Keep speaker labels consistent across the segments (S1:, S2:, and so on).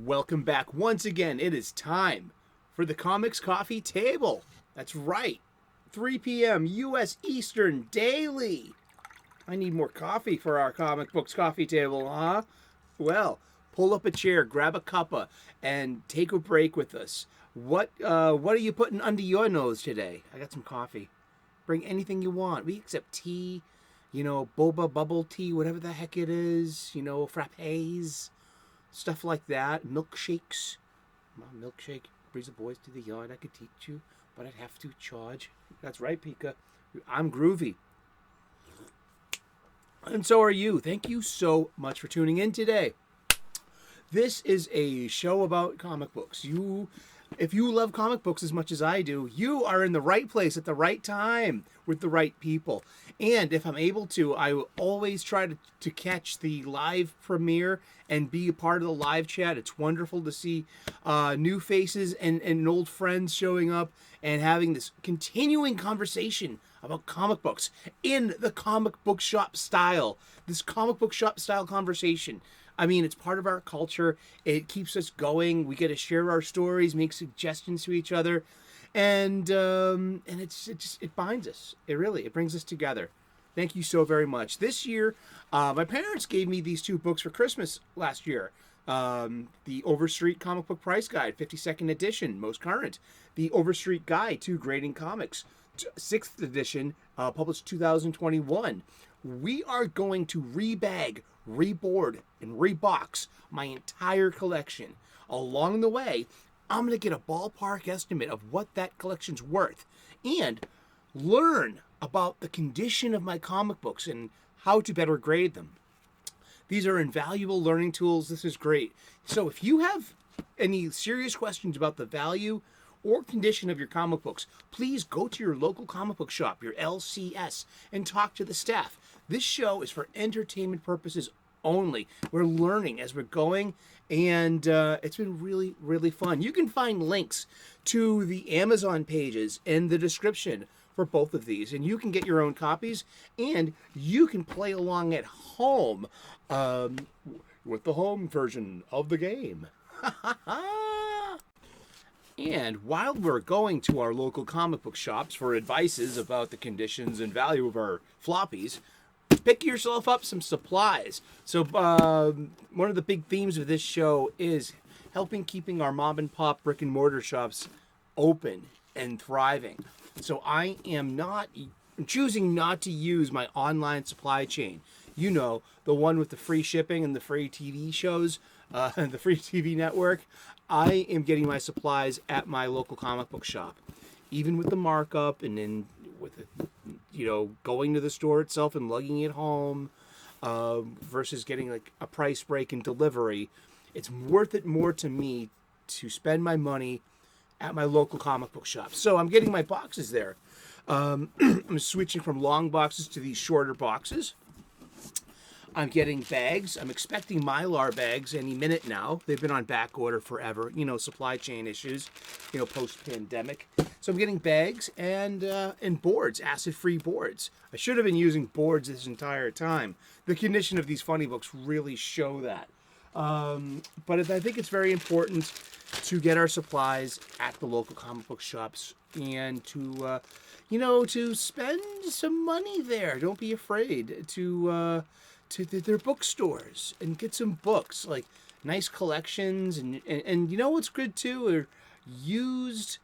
S1: Welcome back once again. It is time for the Comics Coffee Table. That's right. 3 p.m. U.S. Eastern daily. I need more coffee for our Comic Books Coffee Table, huh? Well, pull up a chair, grab a cuppa, and take a break with us. What are you putting under your nose today? I got some coffee. Bring anything you want. We accept tea, boba, bubble tea, whatever the heck it is, frappes. Stuff like that. Milkshakes. Milkshake brings the boys to the yard. I could teach you, but I'd have to charge. That's right, Pika. I'm groovy. And so are you. Thank you so much for tuning in today. This is a show about comic books. If you love comic books as much as I do, you are in the right place at the right time with the right people. And if I'm able to, I will always try to catch the live premiere and be a part of the live chat. It's wonderful to see new faces and old friends showing up and having this continuing conversation about comic books in the comic book shop style. This comic book shop style conversation. I mean, it's part of our culture. It keeps us going. We get to share our stories, make suggestions to each other, and it binds us. It brings us together. Thank you so very much. This year, my parents gave me these two books for Christmas last year. The Overstreet Comic Book Price Guide, 52nd edition, most current. The Overstreet Guide to Grading Comics, 6th edition, published 2021. We are going to rebag, reboard, and rebox my entire collection. Along the way, I'm going to get a ballpark estimate of what that collection's worth and learn about the condition of my comic books and how to better grade them. These are invaluable learning tools. This is great. So if you have any serious questions about the value or condition of your comic books, please go to your local comic book shop, your LCS, and talk to the staff. This show is for entertainment purposes only. We're learning as we're going, and it's been really, really fun. You can find links to the Amazon pages in the description for both of these, and you can get your own copies, and you can play along at home with the home version of the game. And while we're going to our local comic book shops for advices about the conditions and value of our floppies, pick yourself up some supplies. So one of the big themes of this show is helping keeping our mom and pop brick and mortar shops open and thriving. So I'm choosing not to use my online supply chain. You know, the one with the free shipping and the free TV shows, and the free TV network. I am getting my supplies at my local comic book shop. Even with the markup and then with it, going to the store itself and lugging it home versus getting like a price break and delivery, it's worth it more to me to spend my money at my local comic book shop. So I'm getting my boxes there. I'm switching from long boxes to these shorter boxes. I'm getting bags. I'm expecting Mylar bags any minute now. They've been on back order forever. Supply chain issues, post-pandemic. So I'm getting bags and boards, acid-free boards. I should have been using boards this entire time. The condition of these funny books really show that. But I think it's very important to get our supplies at the local comic book shops and to spend some money there. Don't be afraid to their bookstores and get some books, like nice collections. And you know what's good too are used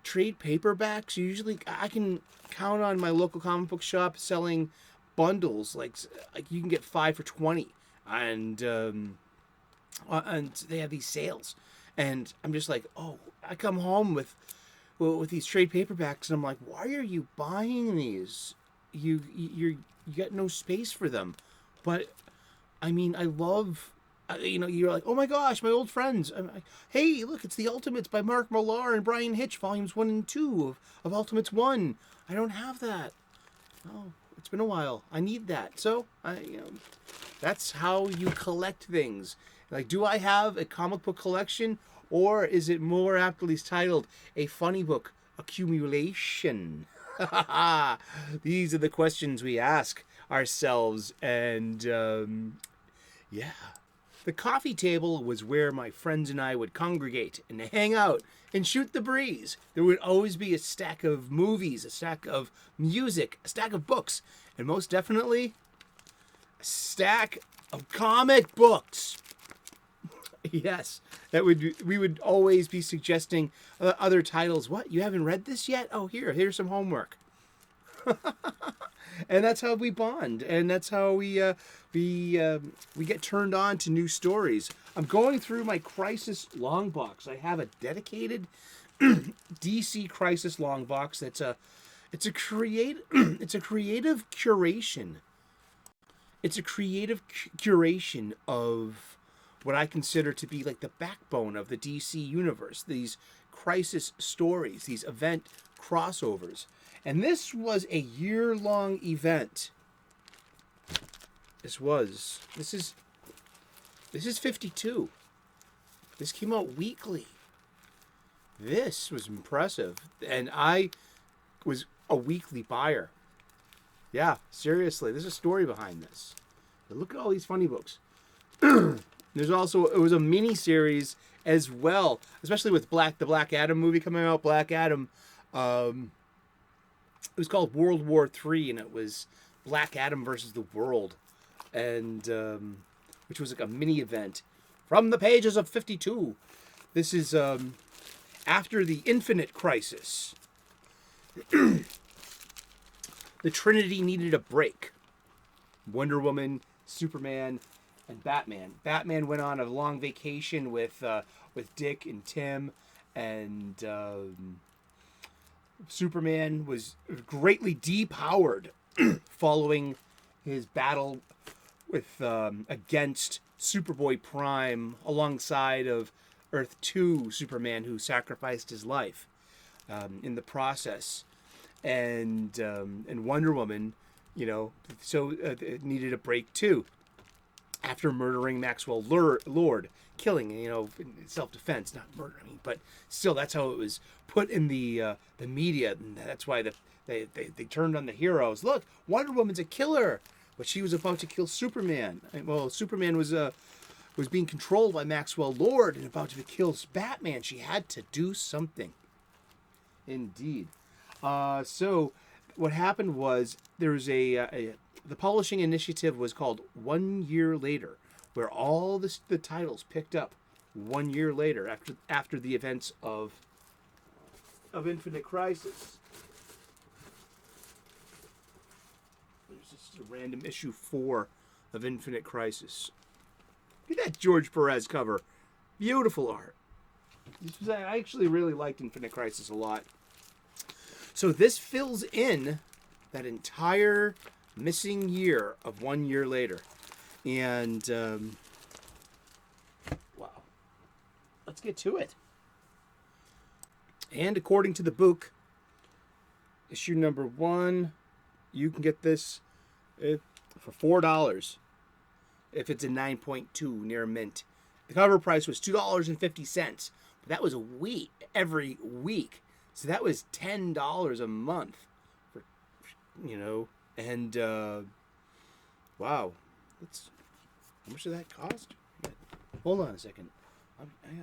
S1: trade paperbacks. Usually I can count on my local comic book shop selling bundles, like you can get 5 for $20, and they have these sales, and I'm just like, oh, I come home with these trade paperbacks and I'm like, why are you buying these? You got no space for them. But I mean, I love, you're like, oh my gosh, my old friends. I'm like, hey, look, it's the Ultimates by Mark Millar and Brian Hitch, volumes 1 and 2 of Ultimates 1. I don't have that. Oh, it's been a while. I need that. So that's how you collect things. Like, do I have a comic book collection, or is it more aptly titled a funny book accumulation? These are the questions we ask ourselves, and The coffee table was where my friends and I would congregate and hang out and shoot the breeze. There would always be a stack of movies, a stack of music, a stack of books, and most definitely a stack of comic books. Yes, we would always be suggesting other titles. What, you haven't read this yet? Oh, here's some homework. And that's how we bond, and that's how we get turned on to new stories. I'm going through my Crisis long box. I have a dedicated DC Crisis long box. It's a creative curation. It's a creative curation of what I consider to be like the backbone of the DC universe. These crisis stories, these event crossovers. And this was a year-long event. This is 52. This came out weekly. This was impressive. And I was a weekly buyer. Yeah, seriously, there's a story behind this. But look at all these funny books. It was a mini series as well, especially with the Black Adam movie coming out. Black Adam, it was called World War III, and it was Black Adam versus the world, and which was like a mini event from the pages of 52. This is after the Infinite Crisis. The Trinity needed a break. Wonder Woman, Superman, and Batman. Batman went on a long vacation with Dick and Tim, and Superman was greatly depowered following his battle with against Superboy Prime alongside of Earth 2 Superman, who sacrificed his life in the process, and Wonder Woman, needed a break too after murdering Maxwell Lord, killing, in self-defense, not murdering, but still, that's how it was put in the media, and that's why they turned on the heroes. Look, Wonder Woman's a killer, but she was about to kill Superman. Well, Superman was being controlled by Maxwell Lord and about to kill Batman. She had to do something. Indeed. So what happened was there was the publishing initiative was called 1 Year Later, where all the titles picked up 1 year later after the events of Infinite Crisis. There's just a random issue 4 of Infinite Crisis. Look at that George Perez cover. Beautiful art. I actually really liked Infinite Crisis a lot. So this fills in that entire missing year of 1 year later. And, wow. Let's get to it. And according to the book, issue number 1, you can get this for $4 if it's a 9.2 near mint. The cover price was $2.50, but that was a week, every week. So that was $10 a month, for, and wow, how much did that cost? Hold on a second.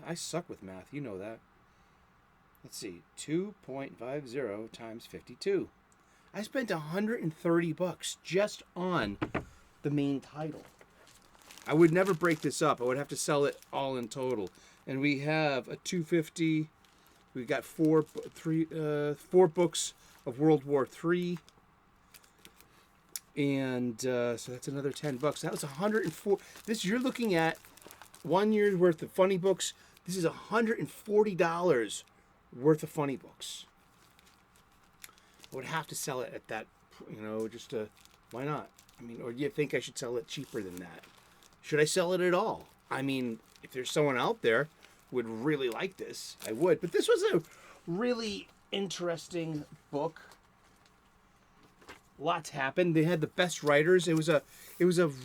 S1: I suck with math, you know that. Let's see, 2.50 times 52. I spent $130 just on the main title. I would never break this up. I would have to sell it all in total. And we have a $250. We've got four books of World War III. And so that's another $10. That was $104. You're looking at 1 year's worth of funny books. This is $140 worth of funny books. I would have to sell it at that, why not? Or do you think I should sell it cheaper than that? Should I sell it at all? If there's someone out there who would really like this, I would. But this was a really interesting book. Lots happened. They had the best writers. It was a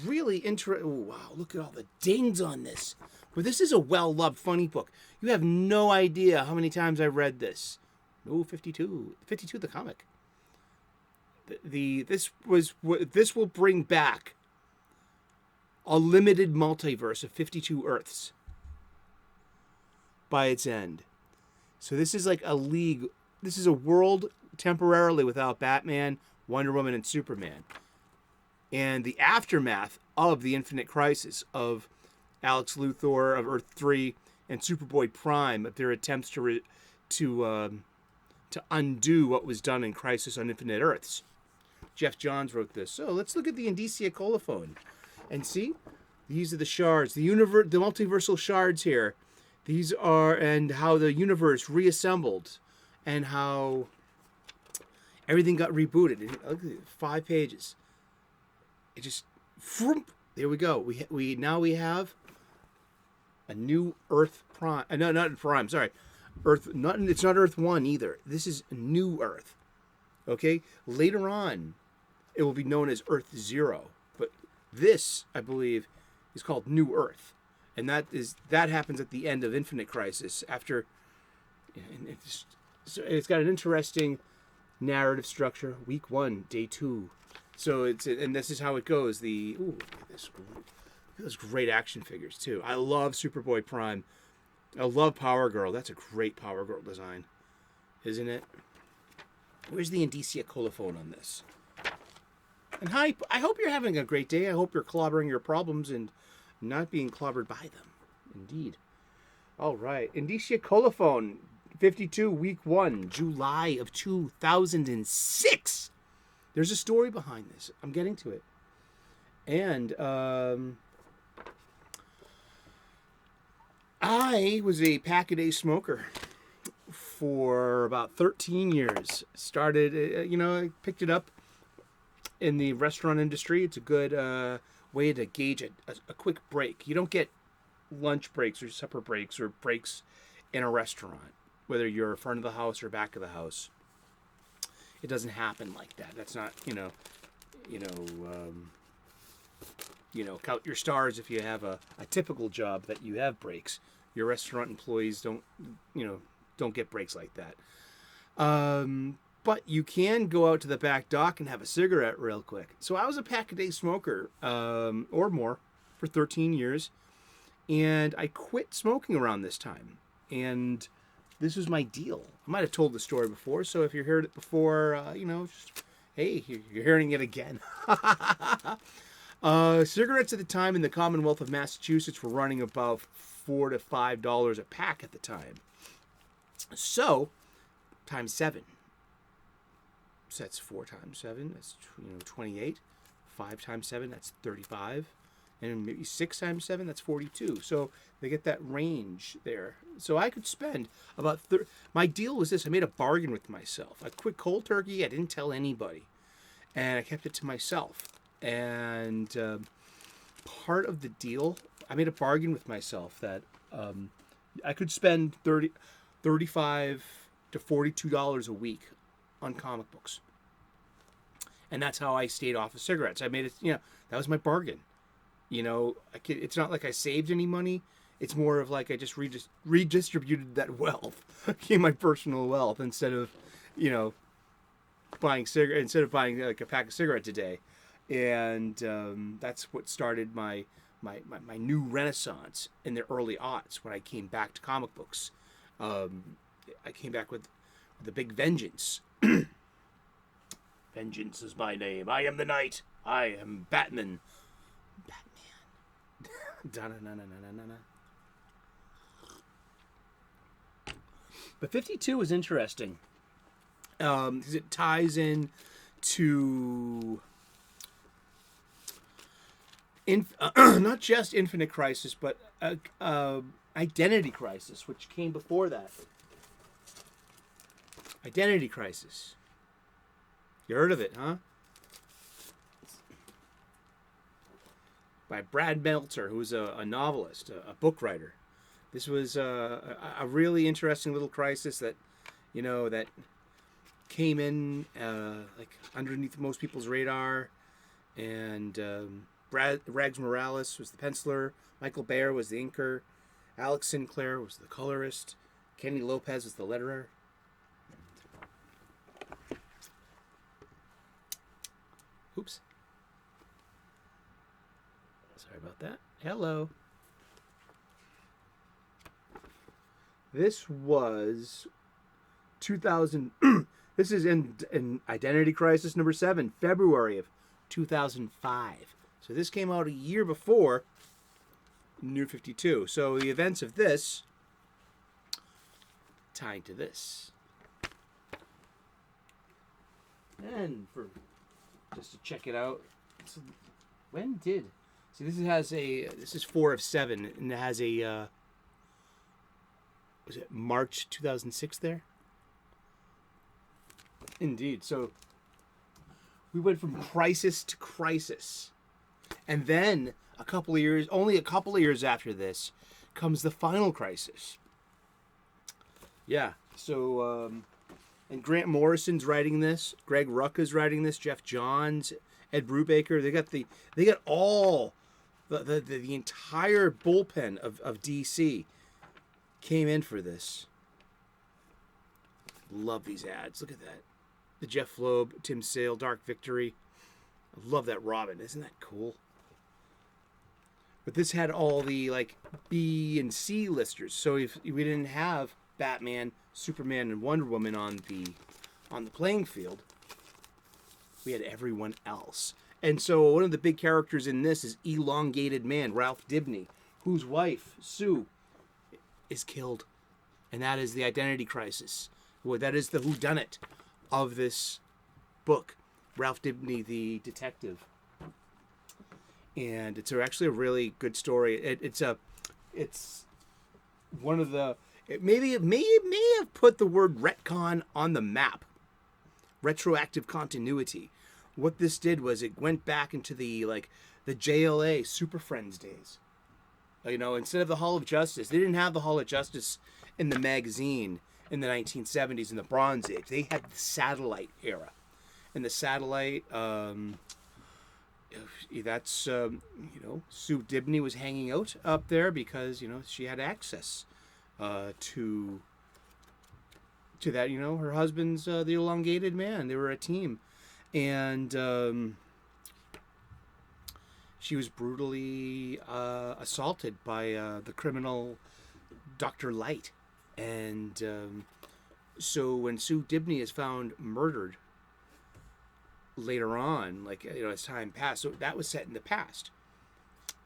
S1: really interesting. Oh, wow, look at all the dings on this. But this is a well-loved funny book. You have no idea how many times I read this. No, 52. 52 the comic. This will bring back a limited multiverse of 52 Earths by its end. So this is like a league. This is a world temporarily without Batman, Wonder Woman, and Superman. And the aftermath of the Infinite Crisis of Alex Luthor of Earth 3 and Superboy Prime, of their attempts to undo what was done in Crisis on Infinite Earths. Jeff Johns wrote this. So let's look at the Indicia colophon and see. These are the shards, the multiversal shards here. These are, and how the universe reassembled, and how everything got rebooted. Look at 5 pages. It just, there we go. We now have a new Earth Prime. No, not Prime. Sorry, Earth. It's not Earth 1 either. This is New Earth. Okay. Later on, it will be known as Earth 0. But this, I believe, is called New Earth, and that happens at the end of Infinite Crisis. After, it's got an interesting narrative structure. Week 1, day 2. So and this is how it goes. Look at this. Look at those great action figures too. I love Superboy Prime. I love Power Girl. That's a great Power Girl design, isn't it? Where's the Indicia colophon on this? And hi, I hope you're having a great day. I hope you're clobbering your problems and not being clobbered by them. Indeed. All right. Indicia colophon, 52, week 1, July of 2006. There's a story behind this. I'm getting to it. And I was a pack-a-day smoker for about 13 years. Started, I picked it up in the restaurant industry. It's a good way to gauge a quick break. You don't get lunch breaks or supper breaks or breaks in a restaurant, whether you're front of the house or back of the house. It doesn't happen like that. That's not, count your stars if you have a typical job that you have breaks. Your restaurant employees don't get breaks like that. But you can go out to the back dock and have a cigarette real quick. So I was a pack-a-day smoker, or more, for 13 years. And I quit smoking around this time. And this was my deal. I might have told the story before, so if you heard it before, hey, you're hearing it again. Cigarettes at the time in the Commonwealth of Massachusetts were running about $4 to $5 a pack at the time. So, times 7. So that's 4 times 7. That's 28. 5 times 7. That's 35. And maybe 6 times 7. That's 42. So they get that range there. So I could spend about. My deal was this: I made a bargain with myself. I quit cold turkey. I didn't tell anybody, and I kept it to myself. And part of the deal, I made a bargain with myself that I could spend $35 to $42 a week on comic books. And that's how I stayed off of cigarettes. I made it, that was my bargain. It's not like I saved any money. It's more of like I just redistributed that wealth, my personal wealth, instead of, buying like a pack of cigarettes a day. And that's what started my new renaissance in the early aughts when I came back to comic books. I came back with a big vengeance. Vengeance is my name. I am the knight. I am Batman. Batman. But 52 is interesting because it ties in to not just Infinite Crisis, but Identity Crisis, which came before that. Identity Crisis. You heard of it, huh? By Brad Meltzer, who's a novelist, a book writer. This was a really interesting little crisis that, that came in like underneath most people's radar. And Rags Morales was the penciler. Michael Bayer was the inker. Alex Sinclair was the colorist. Kenny Lopez was the letterer. Oops. Sorry. Sorry about that. Hello. This was 2000. This is in Identity Crisis number 7, February of 2005. So this came out a year before New 52. So the events of this tying to this. And for just to check it out, so when did see this is 4 of 7 and it has a was it March 2006 there? Indeed. So we went from crisis to crisis. And then only a couple of years after this comes the final crisis. Yeah. So and Grant Morrison's writing this, Greg Rucka's writing this, Jeff Johns, Ed Brubaker. They got all the entire bullpen of DC came in for this. Love these ads. Look at that. The Jeff Loeb, Tim Sale, Dark Victory. I love that Robin. Isn't that cool? But this had all the like B and C listers. So if we didn't have Batman, Superman, and Wonder Woman on the playing field, we had everyone else. And so one of the big characters in this is Elongated Man, Ralph Dibny, whose wife, Sue, is killed. And that is the identity crisis. Well, that is the whodunit of this book. Ralph Dibny, the detective. And it's actually a really good story. It's one of the... It may have put the word retcon on the map. Retroactive continuity. What this did was it went back into the JLA Super Friends days. You know, instead of the Hall of Justice, they didn't have the Hall of Justice in the magazine in the 1970s in the Bronze Age. They had the satellite era. And the satellite, that's, Sue Dibny was hanging out up there because, she had access to that, her husband's the elongated man. They were a team. And she was brutally assaulted by the criminal Dr. Light. And so when Sue Dibny is found murdered later on, as time passed, so that was set in the past.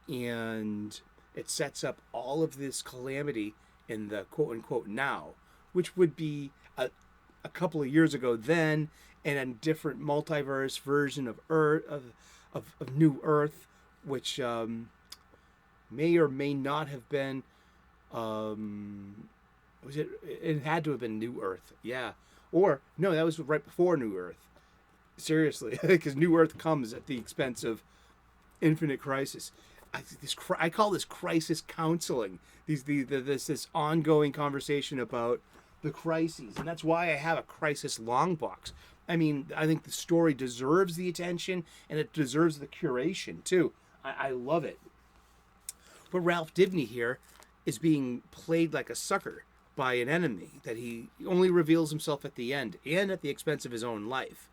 S1: And it sets up all of this calamity in the quote-unquote now, which would be a couple of years ago then, and a different multiverse version of Earth, of New Earth, which may or may not have been... It had to have been New Earth, yeah. Or, no, that was right before New Earth. Seriously, because New Earth comes at the expense of Infinite Crisis. I call this crisis counseling. This ongoing conversation about the crises, and that's why I have a crisis long box. I mean, I think the story deserves the attention, and it deserves the curation too. I love it. But Ralph Dibny here is being played like a sucker by an enemy that he only reveals himself at the end and at the expense of his own life.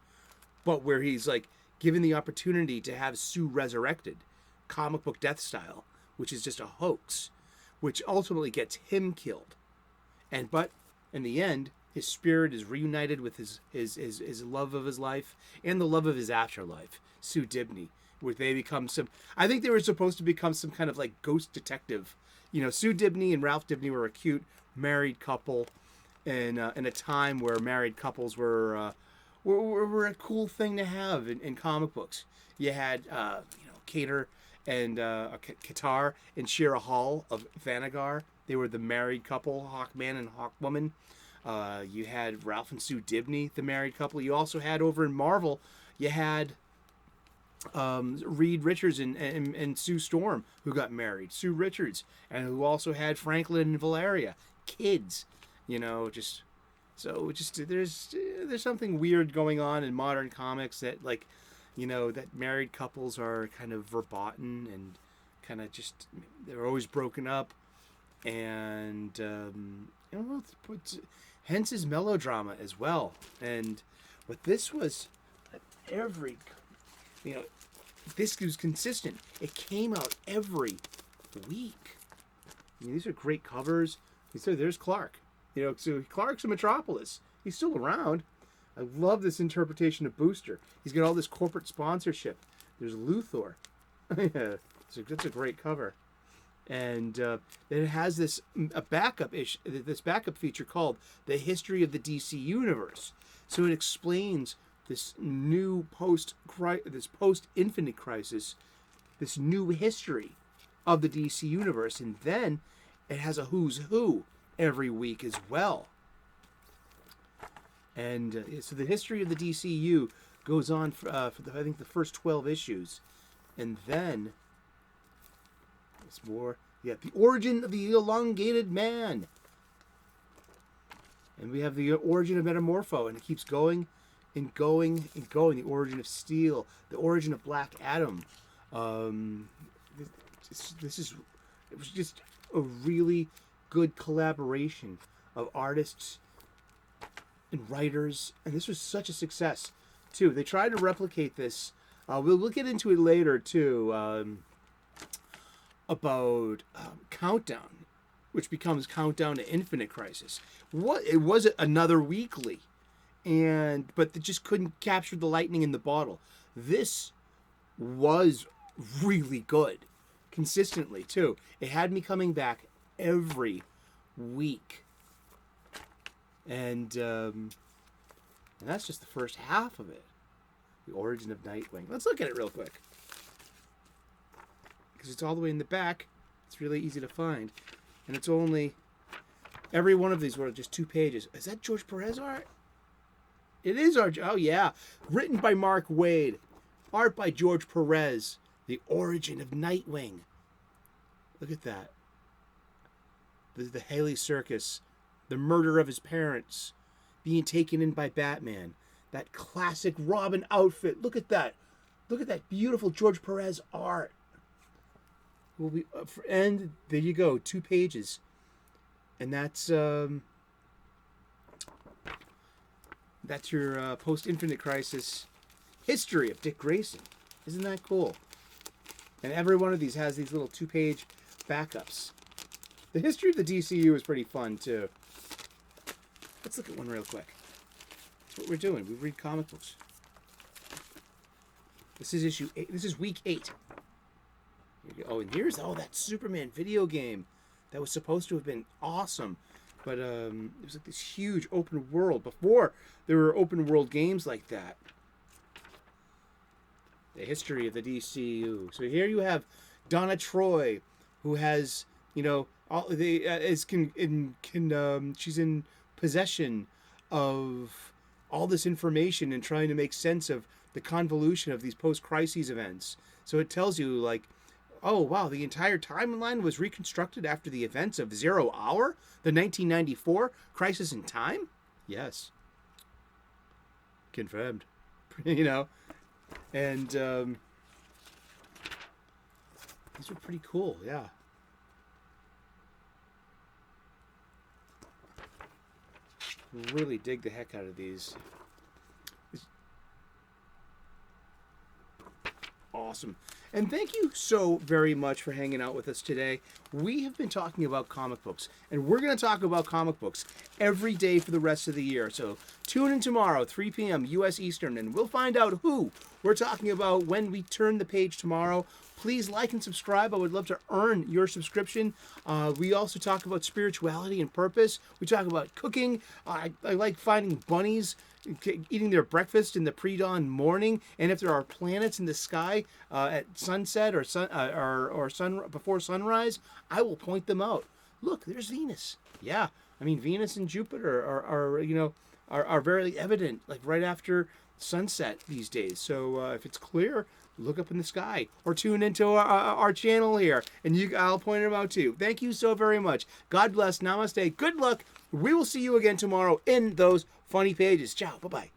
S1: But where he's given the opportunity to have Sue resurrected, comic book death style, which is just a hoax, which ultimately gets him killed. But in the end, his spirit is reunited with his love of his life and the love of his afterlife, Sue Dibny, where they become I think they were supposed to become some kind of ghost detective. Sue Dibny and Ralph Dibny were a cute married couple in a time where married couples were a cool thing to have in comic books. You had Cater and Qatar and Shira Hall of Vanagar. They were the married couple, Hawkman and Hawkwoman. You had Ralph and Sue Dibny, the married couple. You also had over in Marvel, you had Reed Richards and Sue Storm, who got married. Sue Richards, and who also had Franklin and Valeria, kids. There's something weird going on in modern comics that that married couples are kind of verboten and kind of just they're always broken up, and hence his melodrama as well. But this was every this was consistent. It came out every week. I mean, these are great covers. There's Clark. So Clark's a Metropolis. He's still around. I love this interpretation of Booster. He's got all this corporate sponsorship. There's Luthor. Yeah, that's a great cover. And it has this backup feature called The History of the DC Universe. So it explains this new post-Infinite Crisis, this new history of the DC Universe. And then it has a who's who every week as well. And so the history of the DCU goes on for I think the first 12 issues. And then it's more, the origin of the elongated man. And we have the origin of Metamorpho, and it keeps going and going and going. The origin of Steel, the origin of Black Adam. It was just a really good collaboration of artists and writers, and this was such a success too. They tried to replicate this. We'll get into it later too, about Countdown, which becomes Countdown to Infinite Crisis. It was another weekly, but they just couldn't capture the lightning in the bottle. This was really good, consistently too. It had me coming back every week. And that's just the first half of it. The origin of Nightwing. Let's look at it real quick. Because it's all the way in the back. It's really easy to find. And it's only... Every one of these were just 2 pages. Is that George Perez art? It is art. Oh, yeah. Written by Mark Waid. Art by George Perez. The origin of Nightwing. Look at that. The Haley Circus. The murder of his parents, being taken in by Batman, that classic Robin outfit. Look at that. Look at that beautiful George Perez art. And there you go, 2 pages. And that's your post-Infinite Crisis history of Dick Grayson. Isn't that cool? And every one of these has these little 2-page backups. The history of the DCU is pretty fun, too. Let's look at one real quick. That's what we're doing. We read comic books. This is issue 8. This is week 8. And here's that Superman video game that was supposed to have been awesome, but it was like this huge open world before there were open world games like that. The history of the DCU. So here you have Donna Troy, who has she's in possession of all this information and trying to make sense of the convolution of these post-crises events. So it tells you, like, oh, wow, the entire timeline was reconstructed after the events of 0 Hour, the 1994 Crisis in Time? Yes. Confirmed. And these are pretty cool, yeah. Really dig the heck out of these. It's awesome. And thank you so very much for hanging out with us today. We have been talking about comic books, and we're going to talk about comic books every day for the rest of the year. So tune in tomorrow, 3 p.m. U.S. Eastern, and we'll find out who we're talking about when we turn the page tomorrow. Please like and subscribe. I would love to earn your subscription. We also talk about spirituality and purpose. We talk about cooking. I like finding bunnies eating their breakfast in the pre-dawn morning, and if there are planets in the sky at sunset or before sunrise, I will point them out. Look, there's Venus. Yeah, I mean, Venus and Jupiter are very evident, like right after sunset these days. So if it's clear, look up in the sky or tune into our channel here, and I'll point them out too. Thank you so very much. God bless. Namaste. Good luck. We will see you again tomorrow in those funny pages. Ciao. Bye-bye.